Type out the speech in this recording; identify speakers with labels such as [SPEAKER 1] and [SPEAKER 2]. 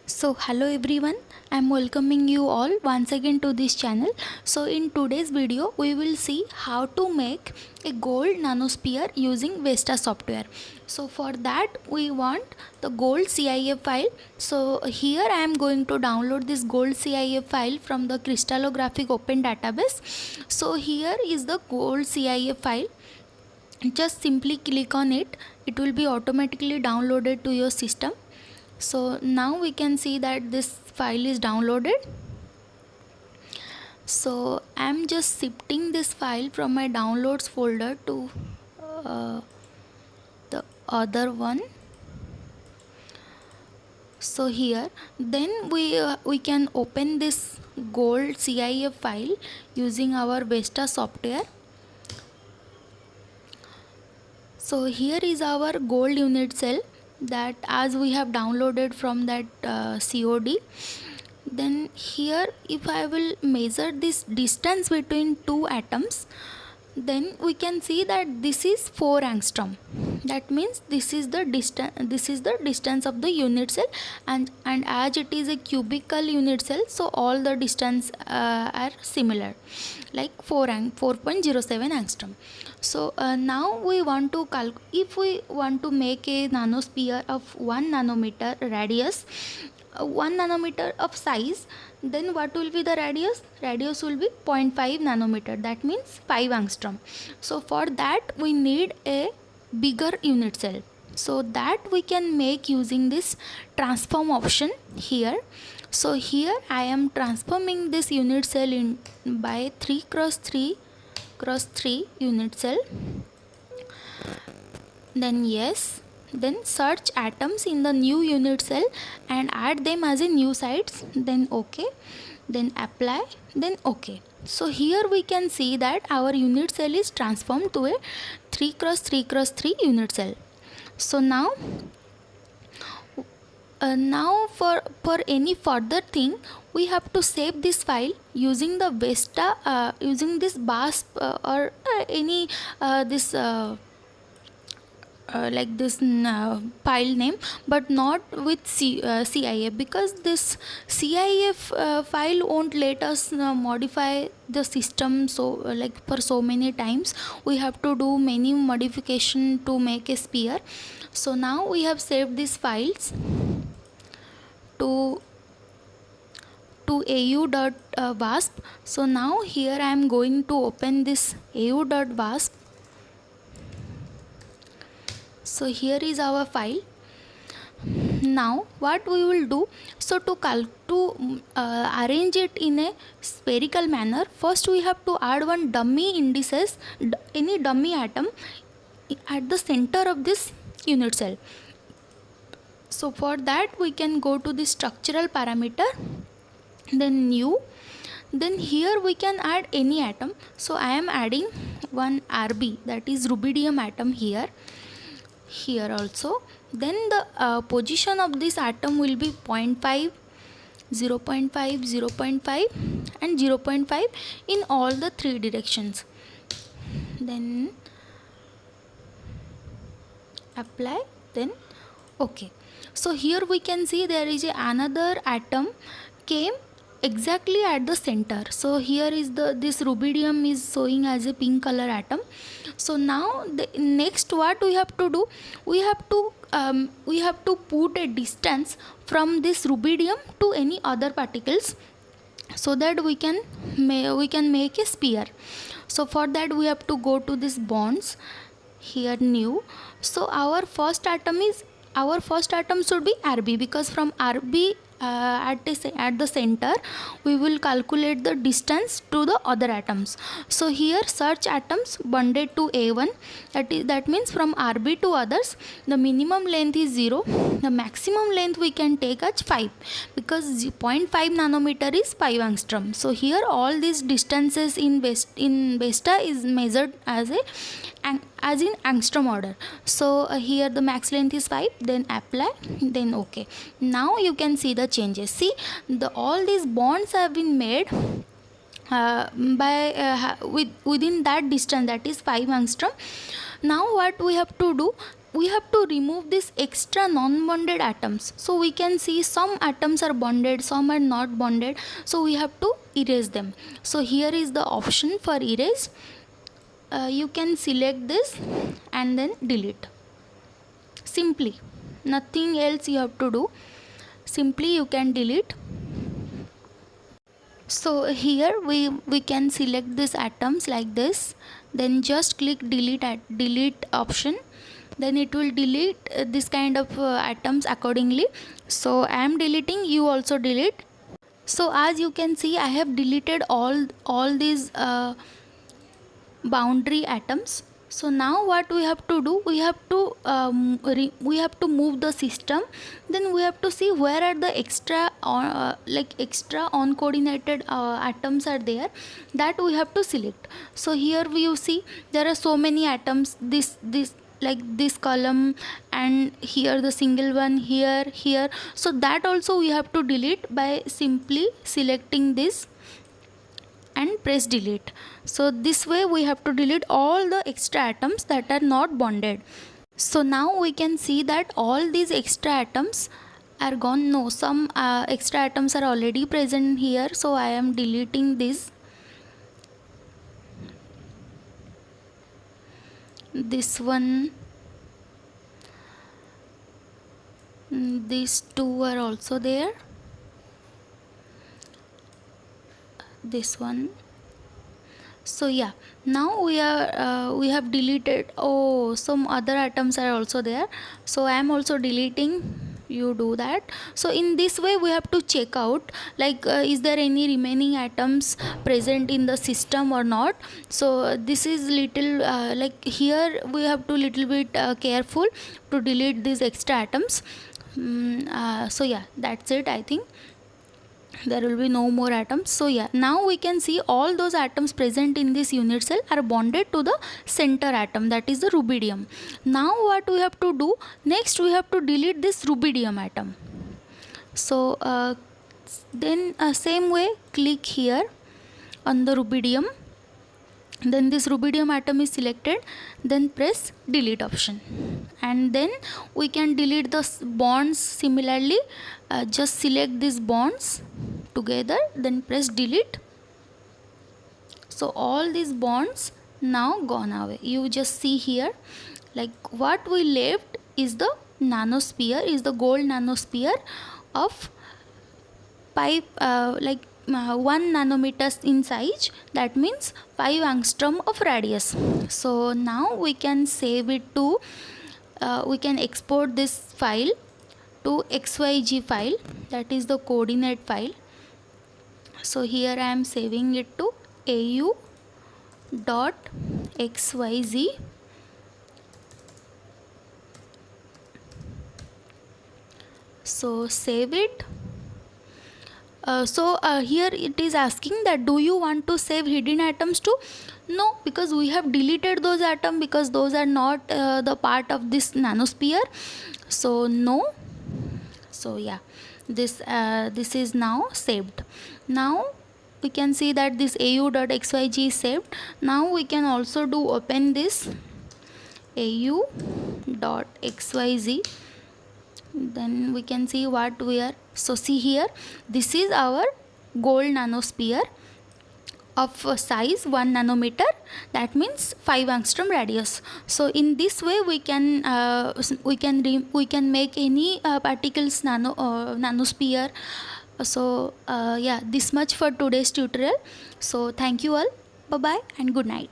[SPEAKER 1] So hello everyone, I am welcoming you all once again to this channel. So in today's video we will see how to make a gold nanosphere using Vesta software. So for that we want the gold CIF file. So here I am going to download this gold CIF file from the Crystallographic Open Database. So here is the gold CIF file. Just simply click on it. It will be automatically downloaded to your system. So now we can see that this file is downloaded. So I'm just shifting this file from my downloads folder to the other one. So here then we can open this gold CIF file using our Vesta software. So here is our gold unit cell that as we have downloaded from that COD. Then here if I will measure this distance between two atoms, then we can see that this is 4 angstrom. That means this is the distance of the unit cell, and as it is a cubical unit cell, so all the distance are similar, like 4.07 angstrom. So now we want to if we want to make a nanosphere of 1 nanometer radius, 1 nanometer of size, then what will be the radius? Radius will be 0.5 nanometer, that means 5 angstrom. So for that we need a bigger unit cell, so that we can make using this transform option here. So here I am transforming this unit cell in by 3 cross 3 unit cell. Then yes, then search atoms in the new unit cell and add them as a new sites, then OK, then apply, then OK. So here we can see that our unit cell is transformed to a 3 cross 3 cross 3 unit cell. So now for any further thing we have to save this file using the Vesta, using this VASP or any this like this file name, but not with CIF, because this CIF file won't let us modify the system. So like for so many times we have to do many modification to make a sphere. So now we have saved these files to au.vasp. So now here I am going to open this au.vasp. So here is our file. Now what we will do, so to arrange it in a spherical manner, first we have to add one dummy indices, any dummy atom at the center of this unit cell. So for that we can go to the structural parameter, then new, then here we can add any atom. So I am adding one RB, that is rubidium atom here also. Then the position of this atom will be 0.5, 0.5, 0.5 and 0.5 in all the three directions. Then apply, then OK. So here we can see there is another atom came exactly at the center. So here is this rubidium is showing as a pink color atom. So now the next what we have to do, we have to put a distance from this rubidium to any other particles, so that we can make a sphere. So for that we have to go to this bonds, here new. So our first atom should be RB, because from RB at the center we will calculate the distance to the other atoms. So here search atoms bonded to A1, that means from RB to others the minimum length is 0, the maximum length we can take as 5, because 0.5 nanometer is 5 angstrom. So here all these distances in Vesta is measured as in angstrom order. So here the max length is 5, then apply, then OK. Now you can see the changes. See, all these bonds have been made within that distance, that is 5 angstrom. Now what we have to do, we have to remove this extra non-bonded atoms. So we can see some atoms are bonded, some are not bonded, so we have to erase them. So here is the option for erase. You can select this and then delete. Simply, nothing else you have to do, simply you can delete. So here we can select these atoms like this, then just click delete option, then it will delete this kind of atoms accordingly. So I am deleting, you also delete. So as you can see, I have deleted all these boundary atoms. So now what we have to do, we have to move the system, then we have to see where are the extra extra uncoordinated atoms are there, that we have to select. So here you see there are so many atoms, this like this column, and here the single one, here. So that also we have to delete by simply selecting this and press delete. So this way we have to delete all the extra atoms that are not bonded. So now we can see that all these extra atoms are gone. No, some extra atoms are already present here, so I am deleting this one. These two are also there, this one. So yeah, now we have deleted. Oh, some other atoms are also there, so I am also deleting. You do that. So in this way we have to check out like is there any remaining atoms present in the system or not. So this is little like here we have to little bit careful to delete these extra atoms. So yeah, that's it. I think there will be no more atoms. So yeah, now we can see all those atoms present in this unit cell are bonded to the center atom, that is the rubidium. Now what we have to do next, we have to delete this rubidium atom. So then same way, click here on the rubidium, then this rubidium atom is selected, then press delete option, and then we can delete the bonds similarly. Just select these bonds together, then press delete. So all these bonds now gone away. You just see here, like what we left is the nanosphere, is the gold nanosphere of 1 nanometers in size, that means 5 angstrom of radius. So now we can save it to we can export this file to XYZ file, that is the coordinate file. So here I am saving it to au.xyz. So save it. Here it is asking that do you want to save hidden atoms too? No, because we have deleted those atoms because those are not the part of this nanosphere. So no. So yeah, this is now saved. Now we can see that this au.xyz is saved. Now we can also do open this au.xyz. Then we can see what we are. So see here, this is our gold nanosphere of size 1 nanometer, that means 5 angstrom radius. So in this way we can make any particles nanosphere. So yeah, this much for today's tutorial. So thank you all, bye bye and good night.